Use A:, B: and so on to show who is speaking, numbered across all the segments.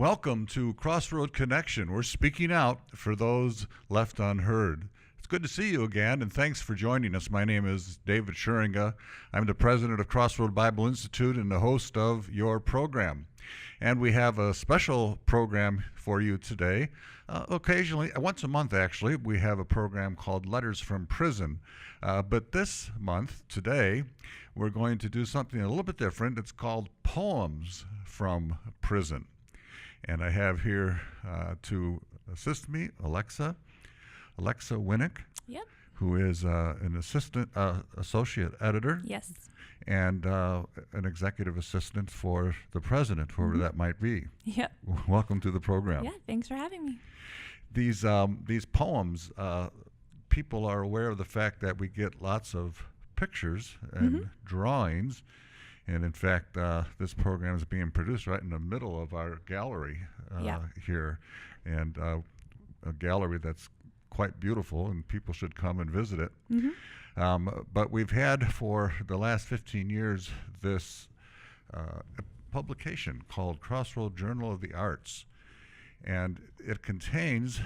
A: Welcome to Crossroad Connection. We're speaking out for those left unheard. It's good to see you again, and thanks for joining us. My name is David Schuringa. I'm the president of Crossroad Bible Institute and the host of your program. And we have a special program for you today. Occasionally, once a month actually, we have a program called Letters from Prison. But this month, today, we're going to do something a little bit different. It's called Poems from Prison. And I have here to assist me, Alexa Winnick,
B: Yep.
A: who is an associate editor.
B: Yes.
A: And an executive assistant for the president, whoever that might be.
B: Yep.
A: Welcome to the program.
B: Yeah, thanks for having me.
A: These poems, people are aware of the fact that we get lots of pictures and drawings. And in fact, this program is being produced right in the middle of our gallery here, and a gallery that's quite beautiful, and people should come and visit it. But we've had for the last 15 years this publication called Crossroad Journal of the Arts, and it contains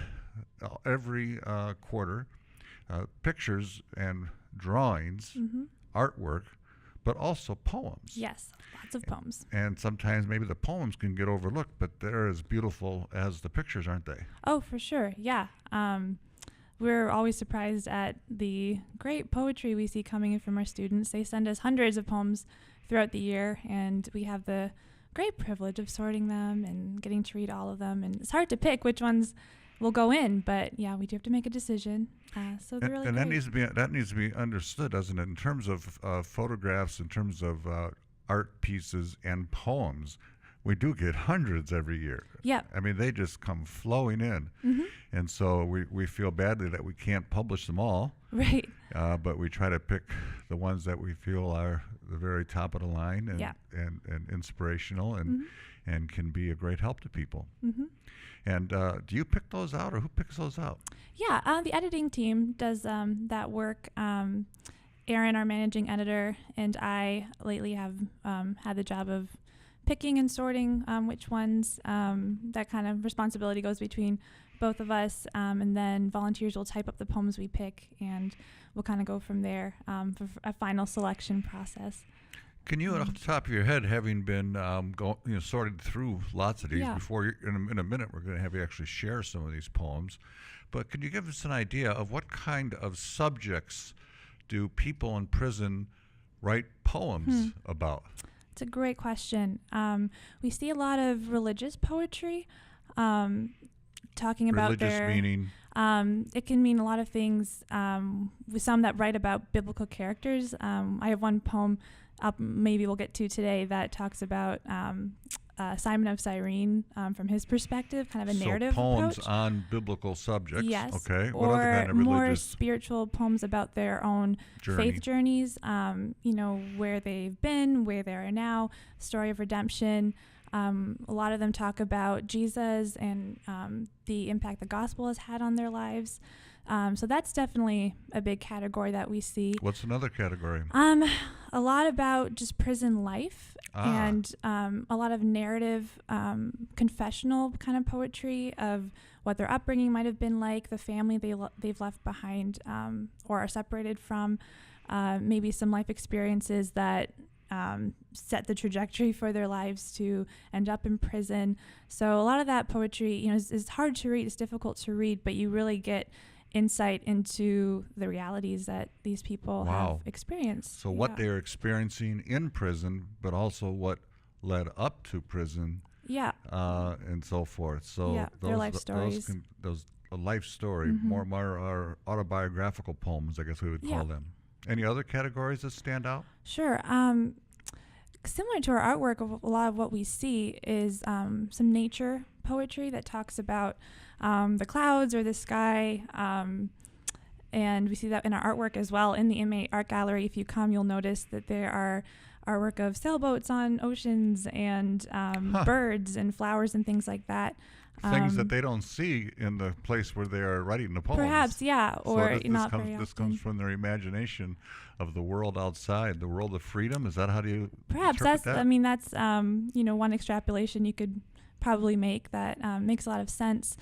A: every quarter pictures and drawings, artwork, but also poems.
B: Yes, lots of poems.
A: And sometimes maybe the poems can get overlooked, but they're as beautiful as the pictures, aren't they?
B: Oh, for sure. Yeah. We're always surprised at the great poetry we see coming in from our students. They send us hundreds of poems throughout the year, and we have the great privilege of sorting them and getting to read all of them. And it's hard to pick which ones will go in, but yeah, we do have to make a decision. So they're really
A: and
B: great.
A: that needs to be understood, doesn't it? In terms of photographs, in terms of art pieces and poems, we do get hundreds every year.
B: Yeah.
A: I mean, they just come flowing in. And so we feel badly that we can't publish them all.
B: Right.
A: But we try to pick the ones that we feel are the very top of the line and inspirational and can be a great help to people. And do you pick those out, or who picks those out?
B: Yeah, the editing team does that work. Aaron, our managing editor, and I lately have had the job of picking and sorting which ones. That kind of responsibility goes between both of us, and then volunteers will type up the poems we pick, and we'll kind of go from there for a final selection process.
A: Can you, off the top of your head, having been sorted through lots of these before, in a minute we're going to have you actually share some of these poems, but can you give us an idea of what kind of subjects do people in prison write poems about?
B: It's a great question. We see a lot of religious poetry, talking about
A: religious meaning.
B: It can mean a lot of things. With some that write about biblical characters. I have one poem maybe we'll get to today that talks about Simon of Cyrene from his perspective, kind of a narrative
A: poems
B: approach.
A: On biblical subjects.
B: Yes.
A: Okay.
B: Or
A: what other kind of
B: more
A: religious
B: spiritual poems about their own faith journeys, where they've been, where they are now, story of redemption. A lot of them talk about Jesus and the impact the gospel has had on their lives. So that's definitely a big category that we see.
A: What's another category?
B: A lot about just prison life and a lot of narrative, confessional kind of poetry of what their upbringing might have been like, the family they've left behind or are separated from, maybe some life experiences that set the trajectory for their lives to end up in prison. So a lot of that poetry, is hard to read. It's difficult to read, but you really get insight into the realities that these people have experienced.
A: So what they're experiencing in prison, but also what led up to prison, and so forth. So
B: their life stories.
A: Those a life story, more are autobiographical poems, I guess we would call them. Any other categories that stand out?
B: Sure. Similar to our artwork, a lot of what we see is some nature poetry that talks about the clouds or the sky. And we see that in our artwork as well. In the inmate art gallery, if you come, you'll notice that there are artwork of sailboats on oceans and birds and flowers and things like that.
A: Things that they don't see in the place where they are writing the poems.
B: Perhaps, yeah, or
A: so
B: not very often.
A: This comes from their imagination of the world outside, the world of freedom. Is that how do you
B: Perhaps
A: interpret
B: that's.
A: that?
B: I mean, that's one extrapolation you could probably make that makes a lot of sense,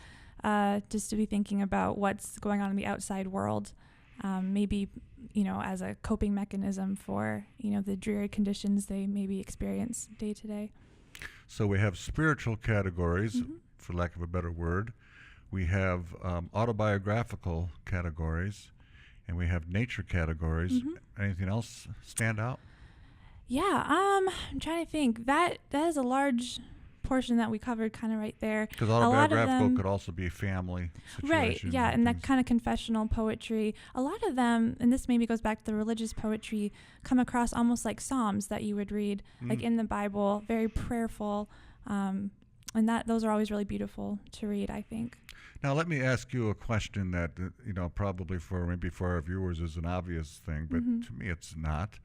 B: just to be thinking about what's going on in the outside world, maybe, as a coping mechanism for, the dreary conditions they maybe experience day to day.
A: So we have spiritual categories,
B: Mm-hmm.
A: for lack of a better word. We have autobiographical categories, and we have nature categories.
B: Mm-hmm.
A: Anything else stand out?
B: Yeah, I'm trying to think. That is a large portion that we covered kind of right there.
A: Because
B: A lot of
A: autobiographical
B: them-
A: could also be family
B: Right,
A: situations.
B: yeah, and that
A: things.
B: kind of confessional poetry. A lot of them, and this maybe goes back to the religious poetry, come across almost like psalms that you would read, like in the Bible, very prayerful, and those are always really beautiful to read, I think.
A: Now, let me ask you a question that, probably maybe for our viewers is an obvious thing, but
B: Mm-hmm.
A: to me it's not.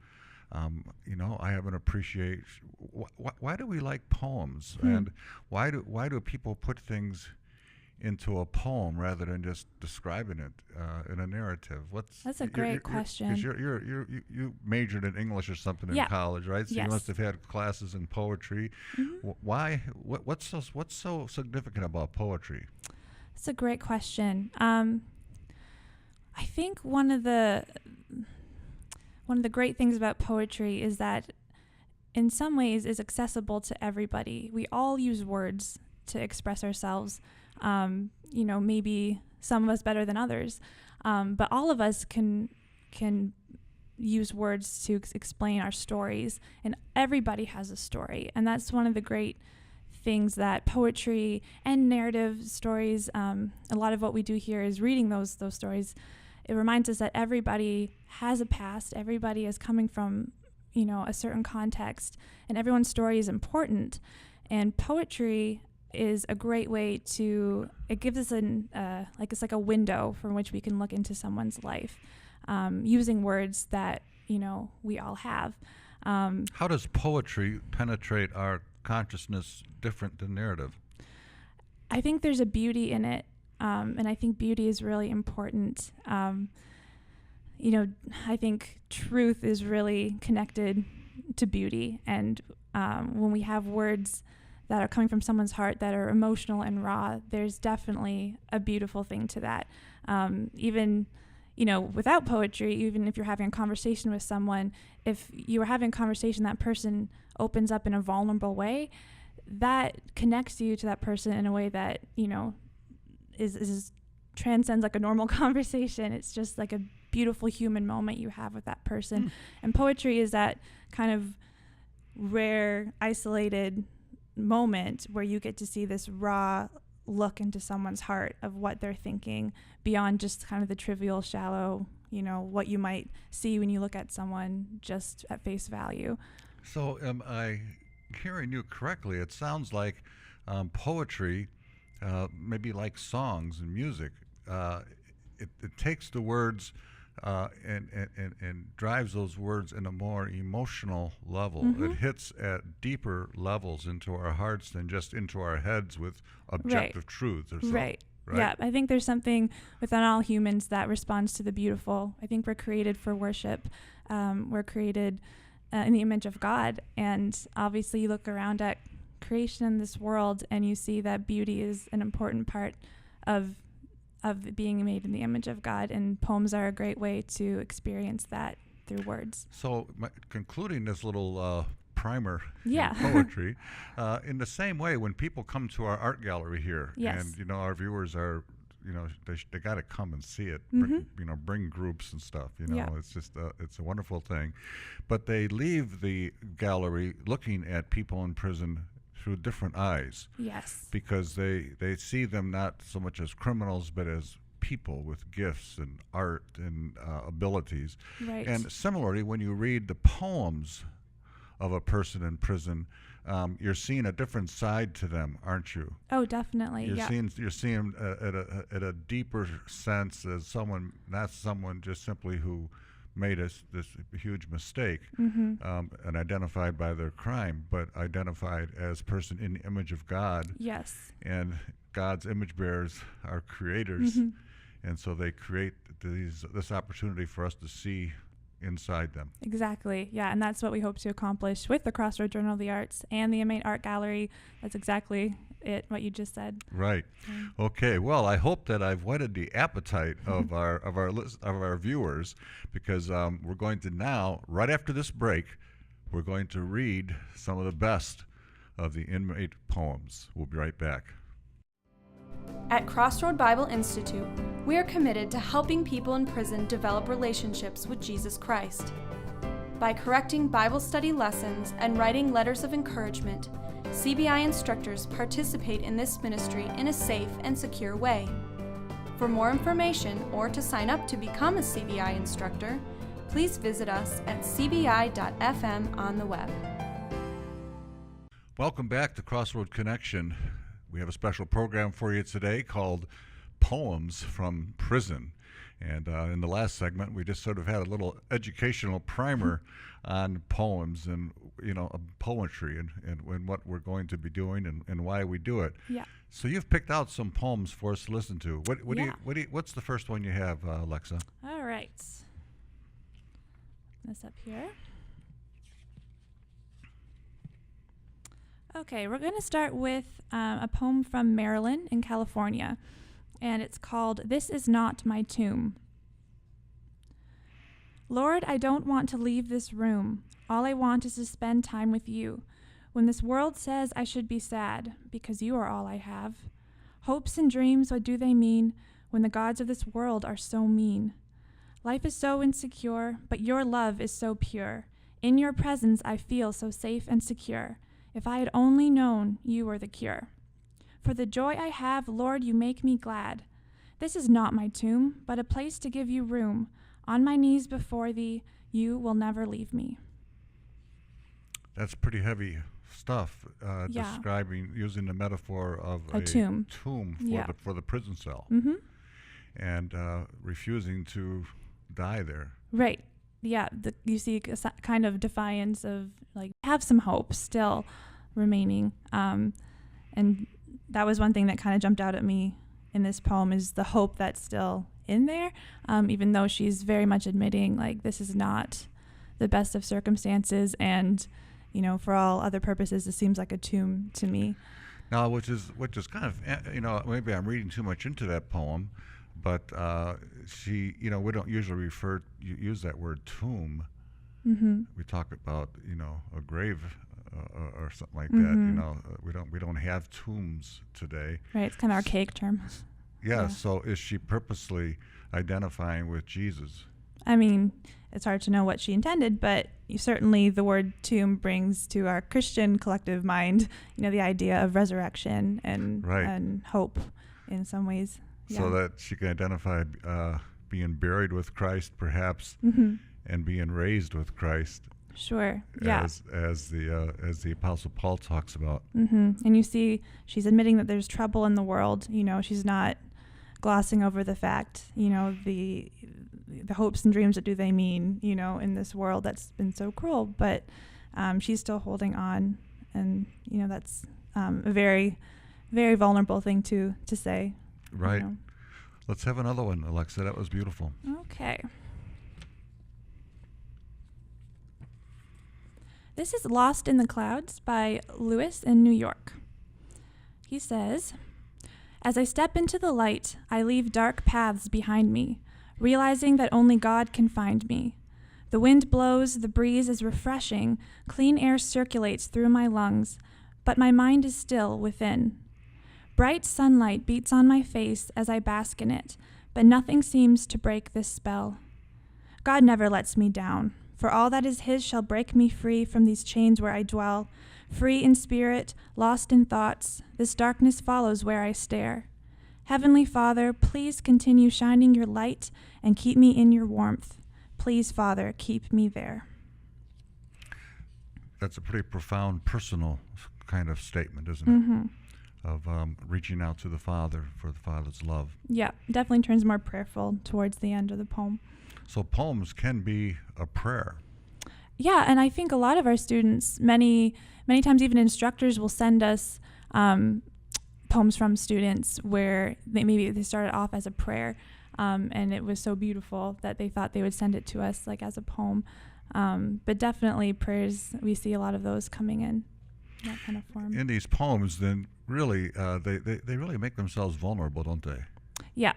A: I have an appreciation. Why do we like poems, and why do people put things into a poem rather than just describing it in a narrative?
B: That's a great question.
A: Because you majored in English or something
B: Yeah.
A: in college, right? So
B: Yes.
A: you must have had classes in poetry.
B: Mm-hmm.
A: Why? What's so significant about poetry?
B: That's a great question. I think one of the great things about poetry is that in some ways is accessible to everybody. We all use words to express ourselves. Maybe some of us better than others, but all of us can use words to explain our stories, and everybody has a story. And that's one of the great things that poetry and narrative stories, a lot of what we do here is reading those stories. It reminds us that everybody has a past, everybody is coming from, a certain context, and everyone's story is important. And poetry is a great way it gives us it's like a window from which we can look into someone's life, using words that, we all have.
A: How does poetry penetrate our consciousness different than narrative?
B: I think there's a beauty in it, and I think beauty is really important. I think truth is really connected to beauty, and when we have words that are coming from someone's heart that are emotional and raw, there's definitely a beautiful thing to that. Even without poetry, even if you're having a conversation with someone, if you are having a conversation, that person opens up in a vulnerable way, that connects you to that person in a way that, is transcends like a normal conversation. It's just like a beautiful human moment you have with that person. And poetry is that kind of rare, isolated moment where you get to see this raw look into someone's heart of what they're thinking beyond just kind of the trivial, shallow, what you might see when you look at someone just at face value.
A: So am I hearing you correctly? It sounds like poetry, maybe like songs and music, it takes the words and drives those words in a more emotional level.
B: Mm-hmm.
A: It hits at deeper levels into our hearts than just into our heads with objective truths or so.
B: Right. Yeah, I think there's something within all humans that responds to the beautiful. I think we're created for worship. We're created in the image of God. And obviously you look around at creation in this world and you see that beauty is an important part of being made in the image of God. And poems are a great way to experience that through words.
A: So concluding this little primer
B: Yeah.
A: in poetry, in the same way, when people come to our art gallery here,
B: Yes.
A: and our viewers are, they got to come and see it.
B: Mm-hmm.
A: Bring groups and stuff.
B: Yeah.
A: It's just it's a wonderful thing, but they leave the gallery looking at people in prison through different eyes.
B: Yes.
A: Because they see them not so much as criminals, but as people with gifts and art and abilities.
B: Right.
A: And similarly, when you read the poems of a person in prison, you're seeing a different side to them, aren't you?
B: Oh, definitely.
A: You're seeing at a deeper sense as someone, not someone just simply who made this huge mistake,
B: Mm-hmm.
A: and identified by their crime, but identified as person in the image of God.
B: Yes.
A: And God's image bearers are creators,
B: Mm-hmm.
A: and so they create this opportunity for us to see inside them.
B: Exactly. Yeah, and that's what we hope to accomplish with the Crossroad Journal of the Arts and the Inmate Art Gallery. That's exactly what you just said.
A: Right. Okay. Well, I hope that I've whetted the appetite of our viewers, because we're going to now, right after this break, we're going to read some of the best of the inmate poems. We'll be right back.
C: At Crossroad Bible Institute, we are committed to helping people in prison develop relationships with Jesus Christ. By correcting Bible study lessons and writing letters of encouragement, CBI instructors participate in this ministry in a safe and secure way. For more information or to sign up to become a CBI instructor, please visit us at cbi.fm on the web.
A: Welcome back to Crossroad Connection. We have a special program for you today called Poems from Prison. And in the last segment, we just sort of had a little educational primer on poems and, poetry and what we're going to be doing and why we do it.
B: Yeah.
A: So you've picked out some poems for us to listen to. What's the first one you have, Alexa?
B: All right. This up here. Okay, we're going to start with a poem from Maryland in California, and it's called "This Is Not My Tomb." Lord, I don't want to leave this room. All I want is to spend time with you. When this world says I should be sad, because you are all I have. Hopes and dreams, what do they mean when the gods of this world are so mean? Life is so insecure, but your love is so pure. In your presence I feel so safe and secure. If I had only known you were the cure. For the joy I have, Lord, you make me glad. This is not my tomb, but a place to give you room. On my knees before thee, you will never leave me.
A: That's pretty heavy stuff, using the metaphor of a
B: tomb
A: for the prison cell.
B: Mm-hmm.
A: And refusing to die there.
B: Right. Yeah, you see a kind of defiance of, like, have some hope still remaining. And that was one thing that kind of jumped out at me in this poem, is the hope that's still in there, even though she's very much admitting, like, this is not the best of circumstances, and, for all other purposes, it seems like a tomb to me.
A: Now, which is kind of, maybe I'm reading too much into that poem, but she, we don't usually use that word tomb.
B: Mm-hmm.
A: We talk about, a grave or something like
B: Mm-hmm.
A: that. We don't have tombs today.
B: Right, it's kind of archaic term.
A: Yeah. So is she purposely identifying with Jesus?
B: I mean, it's hard to know what she intended, but certainly the word tomb brings to our Christian collective mind, the idea of resurrection and hope in some ways.
A: So that she can identify being buried with Christ, perhaps,
B: mm-hmm.
A: and being raised with Christ.
B: Sure. Yeah.
A: As the Apostle Paul talks about.
B: Mm-hmm. And you see, she's admitting that there's trouble in the world. She's not glossing over the fact, the hopes and dreams, that do they mean, in this world that's been so cruel. But she's still holding on, and that's a very, very vulnerable thing to say.
A: Right. Let's have another one, Alexa. That was beautiful.
B: Okay. This is Lost in the Clouds by Lewis in New York. He says, "As I step into the light, I leave dark paths behind me, realizing that only God can find me. The wind blows, the breeze is refreshing, clean air circulates through my lungs, but my mind is still within. Bright sunlight beats on my face as I bask in it, but nothing seems to break this spell. God never lets me down, for all that is his shall break me free from these chains where I dwell. Free in spirit, lost in thoughts, this darkness follows where I stare. Heavenly Father, please continue shining your light and keep me in your warmth. Please, Father, keep me there."
A: That's a pretty profound, personal kind of statement, isn't
B: Mm-hmm.
A: it? Of reaching out to the Father for the Father's love.
B: Yeah, definitely turns more prayerful towards the end of the poem.
A: So poems can be a prayer.
B: Yeah, and I think a lot of our students, many times even instructors will send us poems from students where they started off as a prayer, and it was so beautiful that they thought they would send it to us like as a poem. But definitely prayers, we see a lot of those coming in. that kind of form.
A: in these poems, then really they really make themselves vulnerable, don't they?
B: Yeah.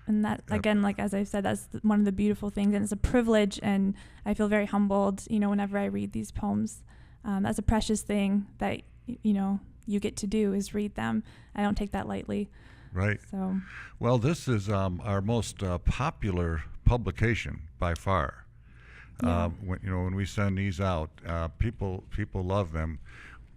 B: And that, again, like as I said, that's one of the beautiful things, and it's a privilege, and I feel very humbled, whenever I read these poems. That's a precious thing that, you get to do, is read them. I don't take that lightly.
A: Right.
B: So.
A: Well, this is our most popular publication by far.
B: Yeah.
A: When we send these out, people love them.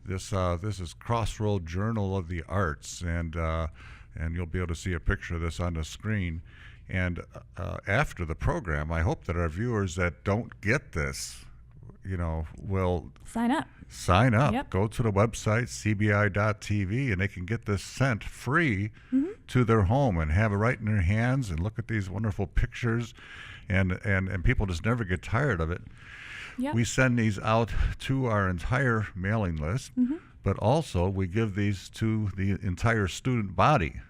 A: This is Crossroad Journal of the Arts, and you'll be able to see a picture of this on the screen. And after the program, I hope that our viewers that don't get this, will
B: Sign up. Yep.
A: Go to the website cbi.tv, and they can get this sent free to their home and have it right in their hands and look at these wonderful pictures, and people just never get tired of it.
B: Yep.
A: We send these out to our entire mailing list, but also we give these to the entire student body.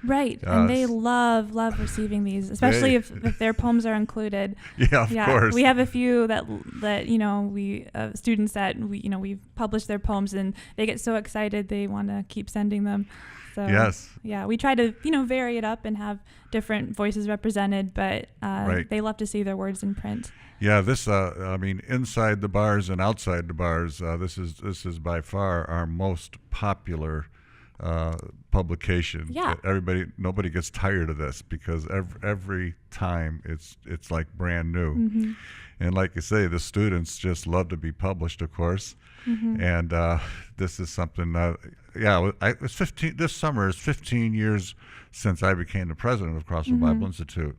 B: Right, and they love receiving these, especially if their poems are included.
A: Yeah, of course.
B: We have a few that we students that we've published their poems, and they get so excited they want to keep sending them. So
A: yes.
B: Yeah, we try to vary it up and have different voices represented, but
A: right.
B: They love to see their words in print.
A: Yeah, this inside the bars and outside the bars, this is by far our most popular publication.
B: Yeah.
A: Nobody gets tired of this, because every time it's like brand new. And like you say, the students just love to be published, of course. And this is something it's 15. This summer is 15 years since I became the president of Crossroad Bible Institute,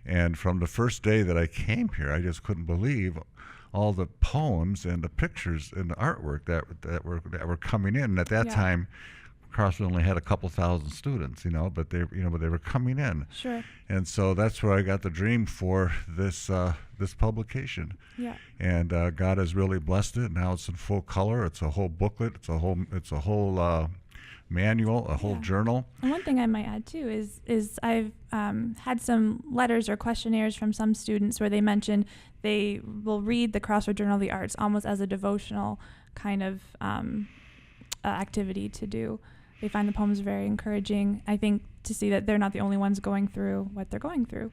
A: and from the first day that I came here, I just couldn't believe all the poems and the pictures and the artwork that were coming in. And at that time, Crossroad only had a couple thousand students, but they were coming in.
B: Sure.
A: And so that's where I got the dream for this publication.
B: Yeah.
A: And God has really blessed it. Now it's in full color. It's a whole booklet. It's a whole manual, a whole journal.
B: And one thing I might add too is I've had some letters or questionnaires from some students where they mention they will read the Crossroad Journal of the Arts almost as a devotional kind of activity to do. They find the poems very encouraging, I think, to see that they're not the only ones going through what they're going through.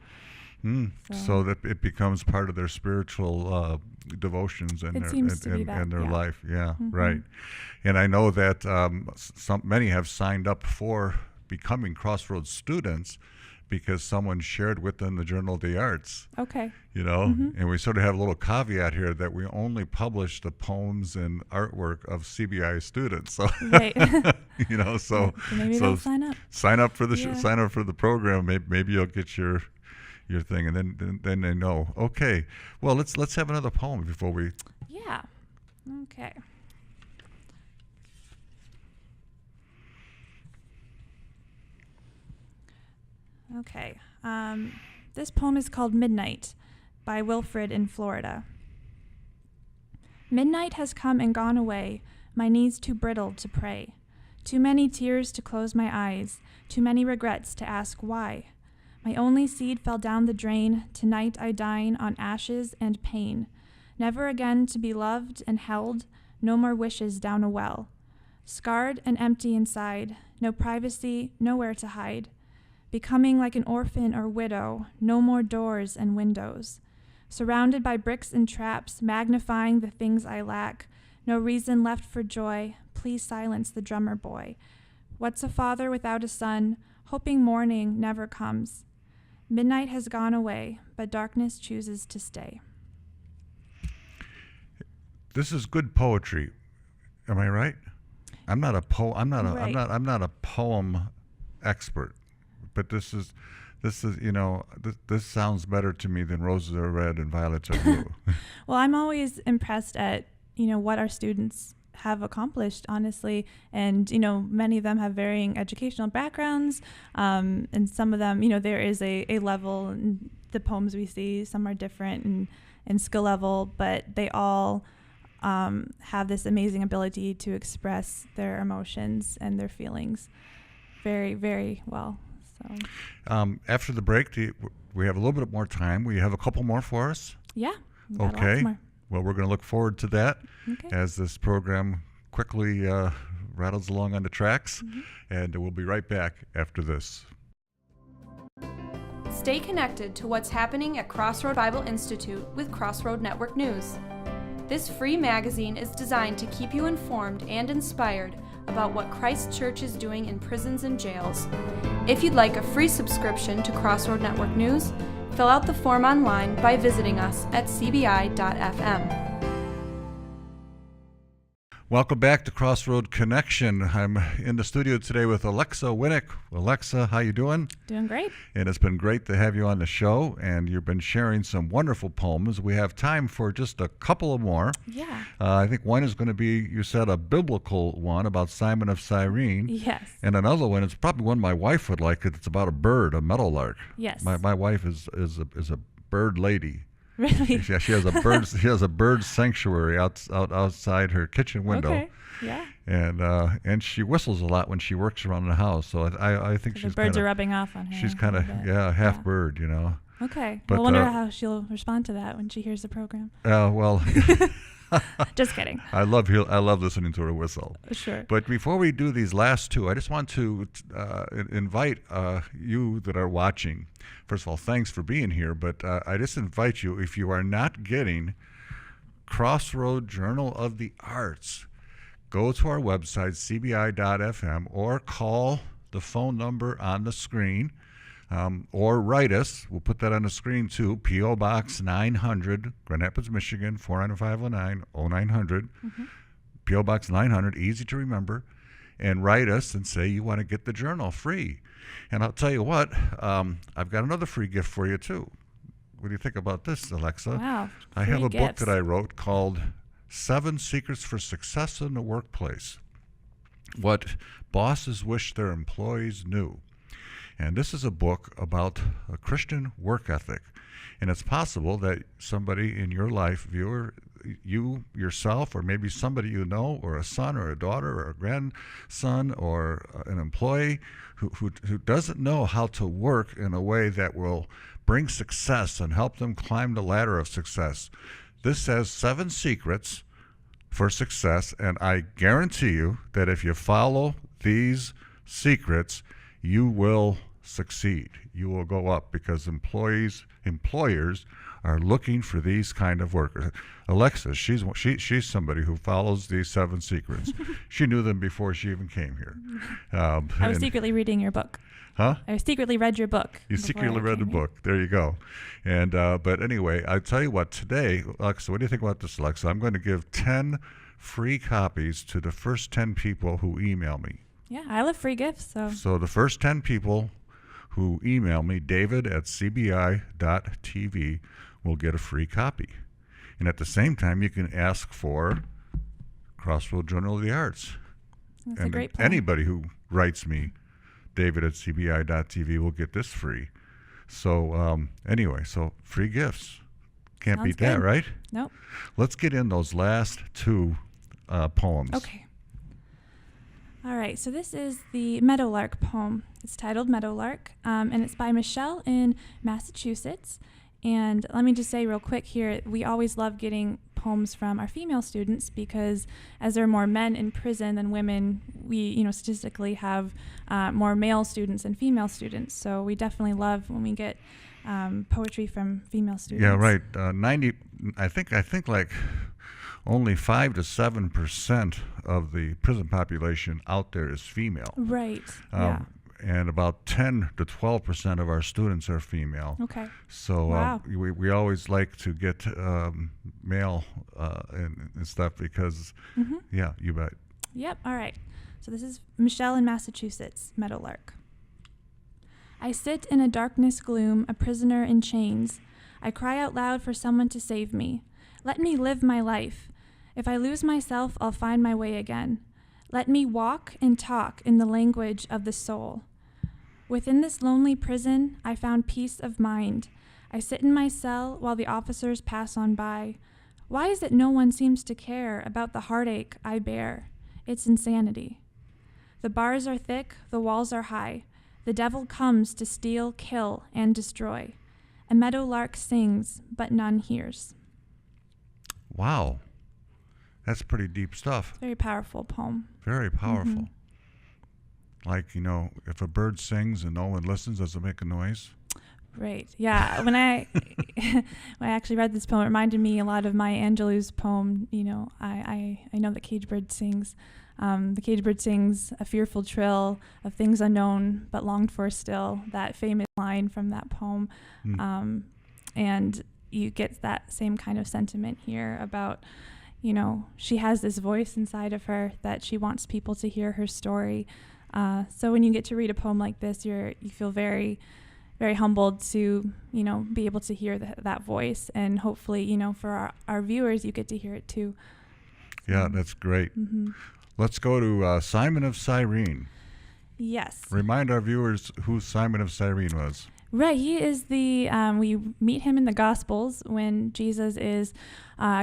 A: So that it becomes part of their spiritual devotions and their life. Yeah, right. And I know that many have signed up for becoming Crossroads students because someone shared with them the Journal of the Arts.
B: Okay.
A: And we sort of have a little caveat here that we only publish the poems and artwork of CBI students. So,
B: right.
A: So
B: maybe they'll sign up.
A: Sign up for the sign up for the program. Maybe you'll get your thing, and then they know. Okay. Well, let's have another poem before we.
B: Yeah. Okay. Okay. This poem is called Midnight by Wilfred in Florida. Midnight has come and gone away, my knees too brittle to pray. Too many tears to close my eyes, too many regrets to ask why. My only seed fell down the drain, tonight I dine on ashes and pain. Never again to be loved and held, no more wishes down a well. Scarred and empty inside, no privacy, nowhere to hide. Becoming like an orphan or widow, no more doors and windows. Surrounded by bricks and traps, magnifying the things I lack. No reason left for joy, please silence the drummer boy. What's a father without a son, hoping morning never comes? Midnight has gone away, but darkness chooses to stay.
A: This is good poetry. Am I right? I'm not a poem expert. But this sounds better to me than roses are red and violets are blue.
B: Well, I'm always impressed at, what our students have accomplished, honestly. And, many of them have varying educational backgrounds. And some of them, there is a level in the poems we see. Some are different in skill level, but they all have this amazing ability to express their emotions and their feelings very, very well.
A: After the break, we have a little bit more time. Will you have a couple more for us?
B: Yeah.
A: Okay. Well, we're going to look forward to that as this program quickly rattles along on the tracks, and we'll be right back after this.
C: Stay connected to what's happening at Crossroad Bible Institute with Crossroad Network News. This free magazine is designed to keep you informed and inspired about what Christ Church is doing in prisons and jails. If you'd like a free subscription to Crossroad Network News, fill out the form online by visiting us at cbi.fm.
A: Welcome back to Crossroad Connection. I'm in the studio today with Alexa Winnick. Alexa, how you doing?
B: Doing great.
A: And it's been great to have you on the show, and you've been sharing some wonderful poems. We have time for just a couple of more.
B: Yeah.
A: I think one is going to be, you said, a biblical one about Simon of Cyrene.
B: Yes.
A: And another one, it's probably one my wife would like. It's about a bird, a meadowlark.
B: Yes.
A: My wife is a bird lady.
B: Really?
A: Yeah, she has a bird. She has a bird sanctuary outside her kitchen window.
B: Okay. Yeah.
A: And she whistles a lot when she works around the house. So I think
B: The
A: she's
B: birds
A: kinda,
B: are rubbing off on her.
A: she's
B: a
A: kind of
B: little bit.
A: half bird, you know.
B: Okay.
A: But,
B: I wonder how she'll respond to that when she hears the program.
A: Well,
B: Just kidding.
A: I love listening to her whistle.
B: Sure.
A: But before we do these last two, I just want to invite you that are watching. First of all, thanks for being here. But I just invite you, if you are not getting Crossroad Journal of the Arts, go to our website, cbi.fm, or call the phone number on the screen, or write us. We'll put that on the screen too. P.O. Box 900, Grand Rapids, Michigan, 49509 0900. P.O. Box 900, easy to remember. And write us and say you want to get the journal free. And I'll tell you what, I've got another free gift for you too. What do you think about this, Alexa?
B: Wow.
A: I have
B: free
A: a book
B: gifts.
A: that I wrote called 7 Secrets for Success in the Workplace. What bosses wish their employees knew. And this is a book about a Christian work ethic. And it's possible that somebody in your life, viewer, you yourself, or maybe somebody you know, or a son or a daughter or a grandson or an employee who doesn't know how to work in a way that will bring success and help them climb the ladder of success. This says 7 secrets for success, and I guarantee you that if you follow these secrets, you will succeed. You will go up because employers are looking for these kind of workers. Alexa, she's somebody who follows these 7 secrets. She knew them before she even came here.
B: I was secretly reading your book.
A: Huh?
B: I secretly read your book.
A: You secretly read the book. There you go. And but anyway, I'll tell you what, today, Alexa, what do you think about this, Alexa? I'm going to give 10 free copies to the first 10 people who email me.
B: Yeah, I love free gifts.
A: So the first 10 people who email me, david@cbi.tv, will get a free copy. And at the same time, you can ask for Crossroad Journal of the Arts.
B: That's
A: and
B: a great plan.
A: anybody who writes me, david@cbi.tv, will get this free. So anyway, so free gifts. Can't
B: Sounds
A: beat that,
B: good.
A: right?
B: Nope.
A: Let's get in those last 2 poems.
B: Okay. All right, so this is the Meadowlark poem. It's titled Meadowlark, and it's by Michelle in Massachusetts. And let me just say real quick here, we always love getting poems from our female students because as there are more men in prison than women, we, statistically have more male students than female students. So we definitely love when we get poetry from female students.
A: Yeah, right. 90. I think like only 5 to 7% of the prison population out there is female.
B: Right. Yeah.
A: And about 10 to 12% of our students are female.
B: Okay.
A: So
B: Wow.
A: we always like to get male and stuff because, yeah, you bet.
B: Yep. All right. So this is Michelle in Massachusetts, Meadowlark. I sit in a darkness gloom, a prisoner in chains. I cry out loud for someone to save me. Let me live my life. If I lose myself, I'll find my way again. Let me walk and talk in the language of the soul. Within this lonely prison, I found peace of mind. I sit in my cell while the officers pass on by. Why is it no one seems to care about the heartache I bear? It's insanity. The bars are thick, the walls are high. The devil comes to steal, kill, and destroy. A meadowlark sings, but none hears.
A: Wow. That's pretty deep stuff.
B: Very powerful poem.
A: Very powerful.
B: Mm-hmm.
A: Like, if a bird sings and no one listens, does it make a noise?
B: Right. Yeah. When I actually read this poem, it reminded me a lot of Maya Angelou's poem. I know the cage bird sings. The cage bird sings a fearful trill of things unknown but longed for still. That famous line from that poem. And you get that same kind of sentiment here about, she has this voice inside of her that she wants people to hear her story. So when you get to read a poem like this, you feel very, very humbled to, be able to hear that voice. And hopefully, for our viewers, you get to hear it too.
A: Yeah, that's great.
B: Mm-hmm.
A: Let's go to Simon of Cyrene.
B: Yes.
A: Remind our viewers who Simon of Cyrene was.
B: Right. He is we meet him in the Gospels when Jesus is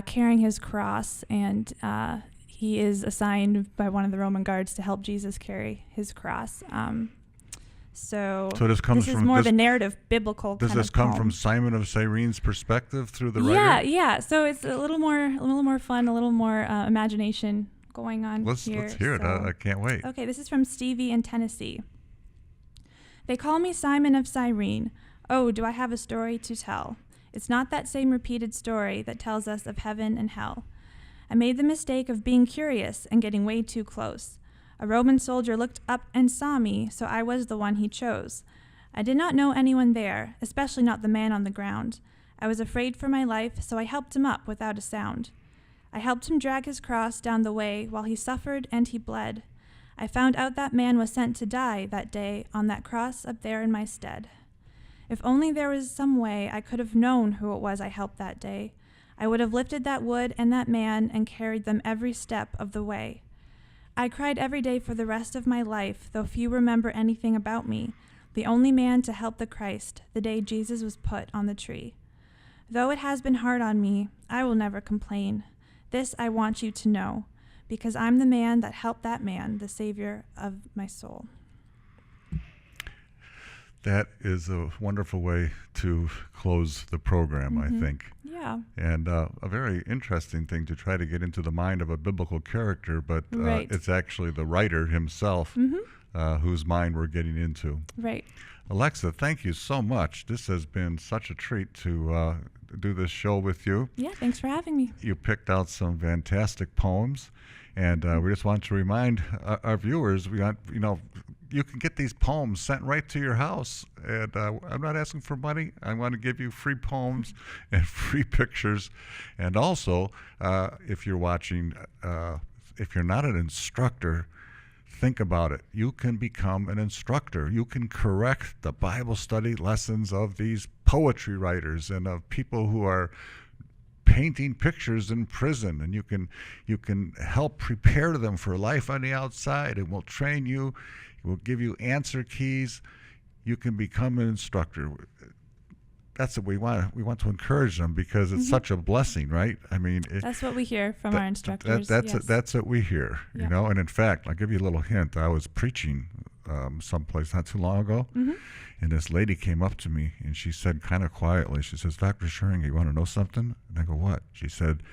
B: carrying his cross, and he is assigned by one of the Roman guards to help Jesus carry his cross. So
A: this
B: is more of a narrative, biblical kind of
A: Does this come
B: poem.
A: from Simon of Cyrene's perspective through the writer?
B: Yeah. So it's a little more fun, a little more imagination going on here.
A: Let's hear it. I can't wait.
B: Okay, this is from Stevie in Tennessee. They call me Simon of Cyrene. Oh, do I have a story to tell? It's not that same repeated story that tells us of heaven and hell. I made the mistake of being curious and getting way too close. A Roman soldier looked up and saw me, so I was the one he chose. I did not know anyone there, especially not the man on the ground. I was afraid for my life, so I helped him up without a sound. I helped him drag his cross down the way while he suffered and he bled. I found out that man was sent to die that day on that cross up there in my stead. If only there was some way I could have known who it was I helped that day, I would have lifted that wood and that man and carried them every step of the way. I cried every day for the rest of my life, though few remember anything about me, the only man to help the Christ the day Jesus was put on the tree. Though it has been hard on me, I will never complain. This I want you to know, because I'm the man that helped that man, the Savior of my soul.
A: That is a wonderful way to close the program, I think.
B: Yeah.
A: And a very interesting thing to try to get into the mind of a biblical character, but
B: Right.
A: it's actually the writer himself whose mind we're getting into.
B: Right.
A: Alexa, thank you so much. This has been such a treat to do this show with you.
B: Yeah, thanks for having me.
A: You picked out some fantastic poems, and we just want to remind our viewers, you can get these poems sent right to your house, and I'm not asking for money. I want to give you free poems and free pictures, and also, if you're watching, if you're not an instructor, think about it. You can become an instructor. You can correct the Bible study lessons of these poetry writers and of people who are painting pictures in prison, and you can help prepare them for life on the outside, and we'll train you. We'll give you answer keys. You can become an instructor. That's what we want. We want to encourage them because it's such a blessing, right? I mean,
B: That's what we hear from our instructors. Yes.
A: That's what we hear, you know. And in fact, I'll give you a little hint. I was preaching someplace not too long ago, and this lady came up to me and she said, kind of quietly, she says, "Dr. Schering, you want to know something?" And I go, "What?" She said,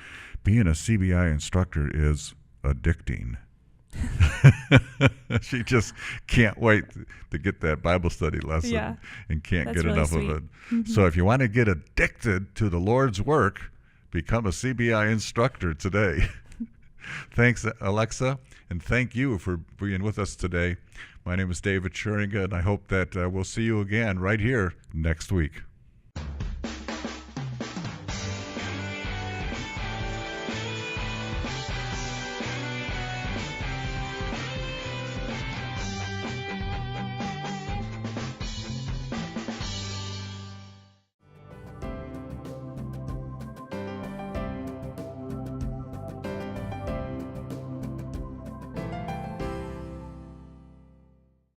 A: "Being a CBI instructor is addicting." She just can't wait to get that Bible study lesson and can't get
B: really
A: enough
B: sweet.
A: of it. So if you want to get addicted to the Lord's work, become a CBI instructor today. Thanks, Alexa, and thank you for being with us today. My name is David Scheringa, and I hope that we'll see you again right here next week.